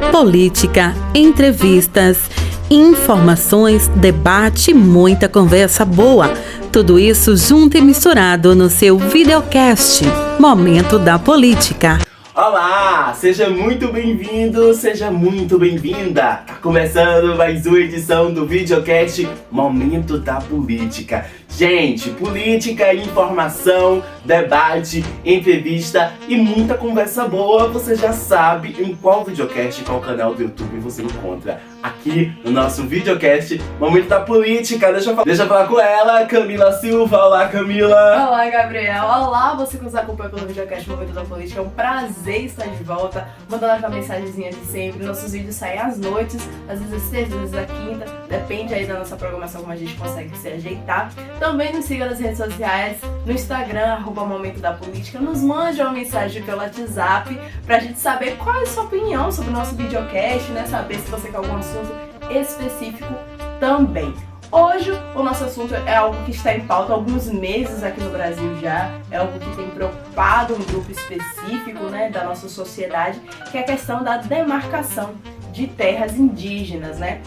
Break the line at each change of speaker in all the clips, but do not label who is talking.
Política, entrevistas, informações, debate e muita conversa boa. Tudo isso junto e misturado no seu videocast Momento da Política.
Olá, seja muito bem-vindo, seja muito bem-vinda. Tá começando mais uma edição do videocast Momento da Política. Gente, política, informação, debate, entrevista e muita conversa boa. Você já sabe em qual videocast, qual canal do YouTube você encontra. Aqui no nosso videocast Momento da Política. Deixa eu falar com ela, Camila Silva. Olá, Camila.
Olá, Gabriel. Olá, você que nos acompanha pelo videocast Momento da Política. É um prazer estar de volta, mandando aquela mensagenzinha de sempre. Nossos vídeos saem às noites, às vezes às terças, às vezes à quinta. Depende aí da nossa programação, como a gente consegue se ajeitar. Também nos siga nas redes sociais, no Instagram, @Momento da Política. Nos mande uma mensagem pelo WhatsApp pra gente saber qual é a sua opinião sobre o nosso videocast, né? Saber se você quer algum assunto específico também. Hoje o nosso assunto é algo que está em pauta há alguns meses aqui no Brasil já, é algo que tem preocupado um grupo específico, né, da nossa sociedade, que é a questão da demarcação de terras indígenas, né?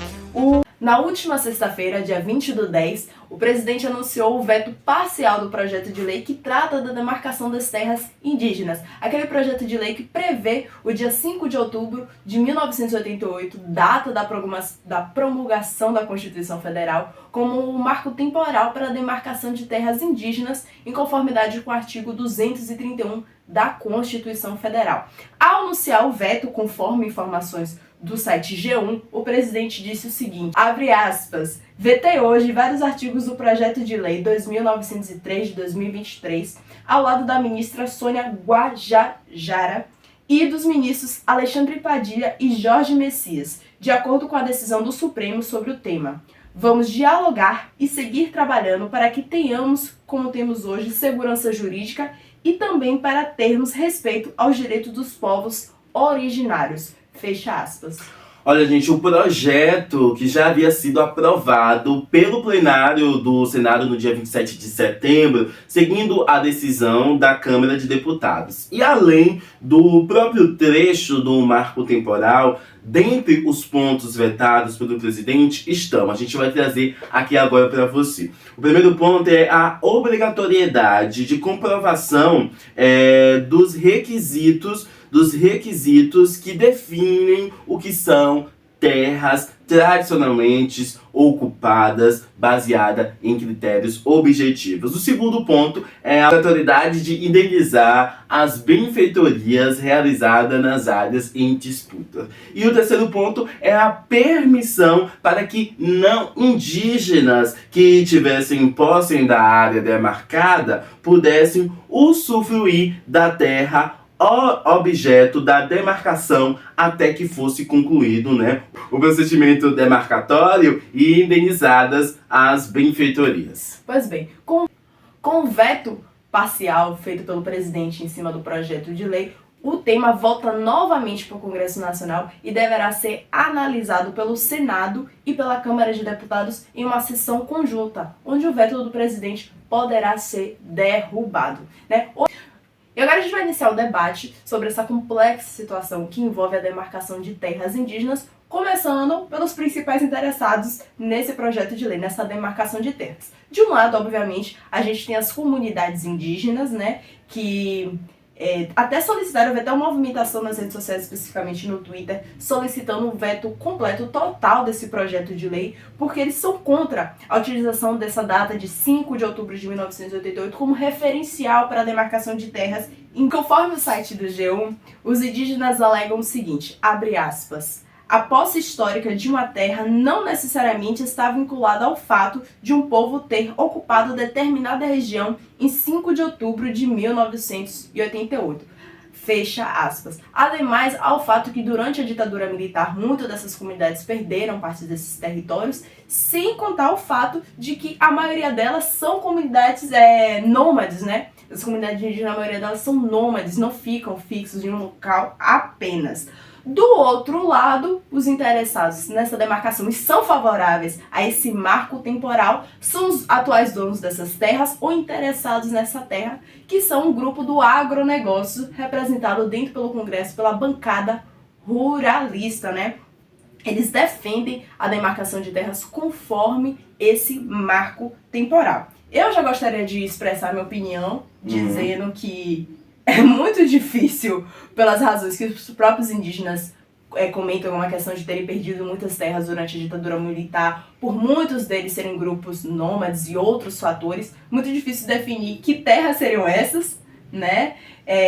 Na última sexta-feira, dia 20/10, o presidente anunciou o veto parcial do projeto de lei que trata da demarcação das terras indígenas. Aquele projeto de lei que prevê o dia 5 de outubro de 1988, data da promulgação da Constituição Federal, como um marco temporal para a demarcação de terras indígenas, em conformidade com o artigo 231 da Constituição Federal. Ao anunciar o veto, conforme informações do site G1, o presidente disse o seguinte, abre aspas, vetei hoje vários artigos do projeto de lei 2903 de 2023, ao lado da ministra Sônia Guajajara e dos ministros Alexandre Padilha e Jorge Messias, de acordo com a decisão do Supremo sobre o tema. Vamos dialogar e seguir trabalhando para que tenhamos, como temos hoje, segurança jurídica e também para termos respeito aos direitos dos povos originários. Fecha aspas.
Olha, gente, o projeto que já havia sido aprovado pelo plenário do Senado no dia 27 de setembro, seguindo a decisão da Câmara de Deputados. E além do próprio trecho do marco temporal, dentre os pontos vetados pelo presidente estão, a gente vai trazer aqui agora para você. O primeiro ponto é a obrigatoriedade de comprovação dos requisitos que definem o que são terras tradicionalmente ocupadas, baseada em critérios objetivos. O segundo ponto é a obrigatoriedade de indenizar as benfeitorias realizadas nas áreas em disputa. E o terceiro ponto é a permissão para que não indígenas que tivessem posse da área demarcada pudessem usufruir da terra objeto da demarcação até que fosse concluído, né, o procedimento demarcatório e indenizadas as benfeitorias.
Pois bem, com o veto parcial feito pelo presidente em cima do projeto de lei, o tema volta novamente para o Congresso Nacional e deverá ser analisado pelo Senado e pela Câmara de Deputados em uma sessão conjunta, onde o veto do presidente poderá ser derrubado, né? E agora a gente vai iniciar o debate sobre essa complexa situação que envolve a demarcação de terras indígenas, começando pelos principais interessados nesse projeto de lei, nessa demarcação de terras. De um lado, obviamente, a gente tem as comunidades indígenas, né, que até solicitaram, houve até uma movimentação nas redes sociais, especificamente no Twitter, solicitando um veto completo, total desse projeto de lei, porque eles são contra a utilização dessa data de 5 de outubro de 1988 como referencial para a demarcação de terras. E conforme o site do G1, os indígenas alegam o seguinte, abre aspas, a posse histórica de uma terra não necessariamente está vinculada ao fato de um povo ter ocupado determinada região em 5 de outubro de 1988. Fecha aspas. Ademais, ao fato que durante a ditadura militar, muitas dessas comunidades perderam parte desses territórios, sem contar o fato de que a maioria delas são comunidades nômades, né? As comunidades indígenas, a maioria delas são nômades, não ficam fixos em um local apenas. Do outro lado, os interessados nessa demarcação e são favoráveis a esse marco temporal são os atuais donos dessas terras ou interessados nessa terra, que são um grupo do agronegócio representado dentro pelo Congresso pela bancada ruralista, né? Eles defendem a demarcação de terras conforme esse marco temporal. Eu já gostaria de expressar minha opinião, dizendo que é muito difícil, pelas razões que os próprios indígenas comentam, uma questão de terem perdido muitas terras durante a ditadura militar, por muitos deles serem grupos nômades e outros fatores, muito difícil definir que terras seriam essas, né?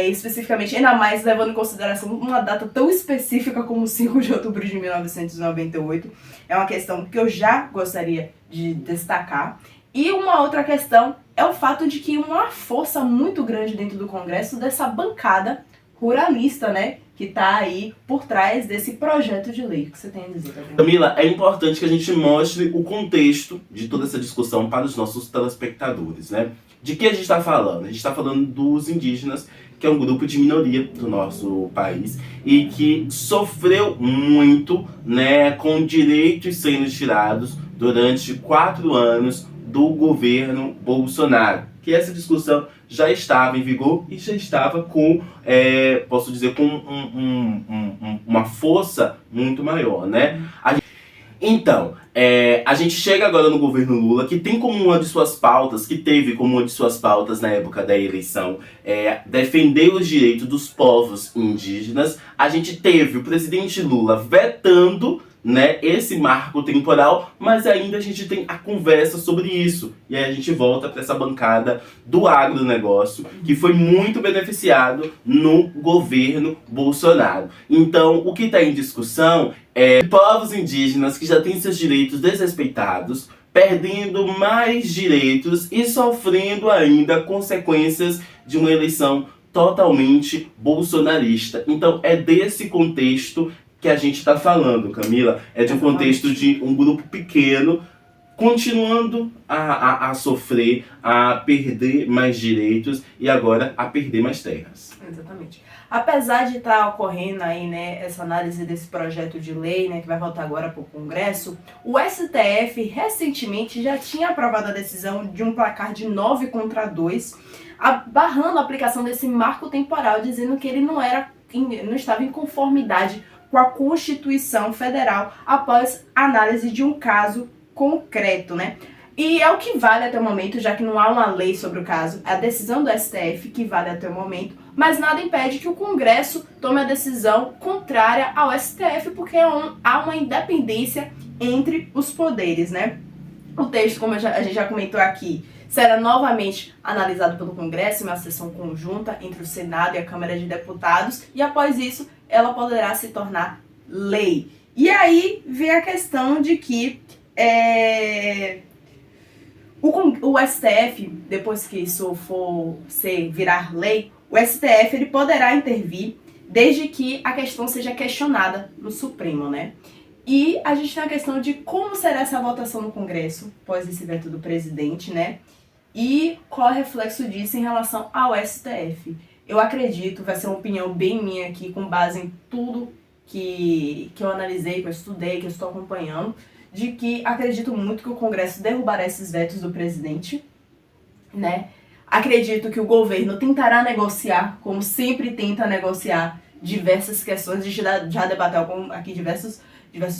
Especificamente, ainda mais levando em consideração uma data tão específica como 5 de outubro de 1998. É uma questão que eu já gostaria de destacar. E uma outra questão é o fato de que uma força muito grande dentro do Congresso dessa bancada ruralista, né? Que está aí por trás desse projeto de lei. O que você tem a dizer, Gabriel?
Camila, é importante que a gente mostre o contexto de toda essa discussão para os nossos telespectadores, né? De que a gente está falando? A gente está falando dos indígenas, que é um grupo de minoria do nosso país e que sofreu muito, né, com direitos sendo tirados durante 4 anos do governo Bolsonaro. Que essa discussão já estava em vigor e já estava com, posso dizer, com uma força muito maior, né? Então, a gente chega agora no governo Lula, que tem como uma de suas pautas, que teve como uma de suas pautas na época da eleição, defender os direitos dos povos indígenas. A gente teve o presidente Lula vetando, né, esse marco temporal, mas ainda a gente tem a conversa sobre isso. E aí a gente volta para essa bancada do agronegócio, que foi muito beneficiado no governo Bolsonaro. Então, o que está em discussão é povos indígenas que já têm seus direitos desrespeitados, perdendo mais direitos e sofrendo ainda consequências de uma eleição totalmente bolsonarista. Então, é desse contexto que a gente está falando, Camila. É de um contexto de um grupo pequeno continuando a sofrer, a perder mais direitos e agora a perder mais terras.
Exatamente. Apesar de estar ocorrendo aí, né, essa análise desse projeto de lei, né, que vai voltar agora para o Congresso, o STF recentemente já tinha aprovado a decisão de um placar de 9-2, barrando a aplicação desse marco temporal, dizendo que ele não estava em conformidade com a Constituição Federal após análise de um caso concreto, né? E é o que vale até o momento, já que não há uma lei sobre o caso, a decisão do STF que vale até o momento, mas nada impede que o Congresso tome a decisão contrária ao STF, porque há uma independência entre os poderes, né? O texto, como a gente já comentou aqui, será novamente analisado pelo Congresso em uma sessão conjunta entre o Senado e a Câmara de Deputados, e após isso ela poderá se tornar lei. E aí vem a questão de que o STF, depois que isso for virar lei, o STF ele poderá intervir desde que a questão seja questionada no Supremo, né? E a gente tem a questão de como será essa votação no Congresso, após esse veto do presidente, né? E qual é o reflexo disso em relação ao STF. Eu acredito, vai ser uma opinião bem minha aqui, com base em tudo que eu analisei, que eu estudei, que eu estou acompanhando, de que acredito muito que o Congresso derrubará esses vetos do presidente, né? Acredito que o governo tentará negociar, como sempre tenta negociar, diversas questões. A gente já debateu aqui diversos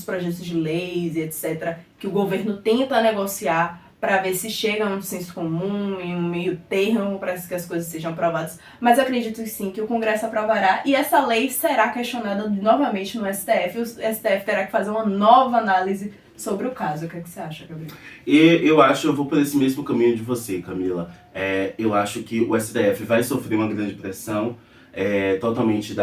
projetos de leis e etc., que o governo tenta negociar para ver se chega a um senso comum, em um meio termo, para que as coisas sejam aprovadas. Mas eu acredito sim que o Congresso aprovará e essa lei será questionada novamente no STF. O STF terá que fazer uma nova análise sobre o caso. O que é que você acha, Gabriel?
Eu vou por esse mesmo caminho de você, Camila. Eu acho que o STF vai sofrer uma grande pressão, totalmente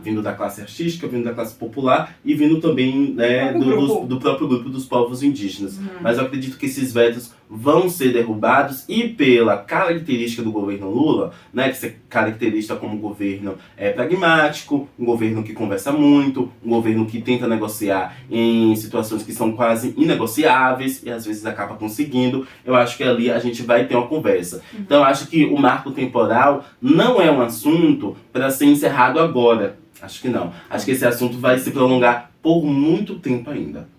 vindo da classe artística, vindo da classe popular e vindo também, né, do próprio grupo dos povos indígenas. Mas eu acredito que esses vetos vão ser derrubados e pela característica do governo Lula, né, que se caracteriza como um governo pragmático, um governo que conversa muito, um governo que tenta negociar em situações que são quase inegociáveis e às vezes acaba conseguindo. Eu acho que ali a gente vai ter uma conversa. Então eu acho que o marco temporal não é um assunto para ser encerrado agora. Acho que não. Acho que esse assunto vai se prolongar por muito tempo ainda.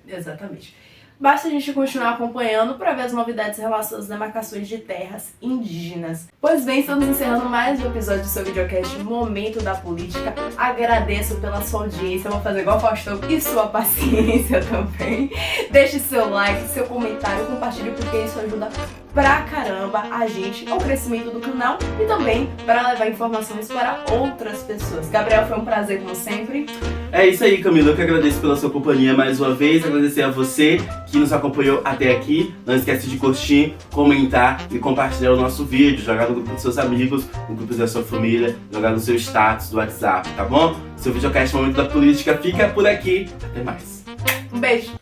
Exatamente. basta a gente continuar acompanhando para ver as novidades relacionadas às demarcações de terras indígenas. Pois bem, estamos encerrando mais um episódio do seu videocast Momento da Política. Agradeço pela sua audiência, vou fazer igual o Faustão e sua paciência também. Deixe seu like, seu comentário, compartilhe porque isso ajuda pra caramba a gente ao crescimento do canal e também para levar informações para outras pessoas. Gabriel, foi um prazer como sempre.
É isso aí, Camila. Eu que agradeço pela sua companhia mais uma vez. Agradecer a você que nos acompanhou até aqui. Não esquece de curtir, comentar e compartilhar o nosso vídeo. Jogar no grupo dos seus amigos, no grupo da sua família, jogar no seu status do WhatsApp, tá bom? Seu videocast Momento da Política fica por aqui. Até mais.
Um beijo.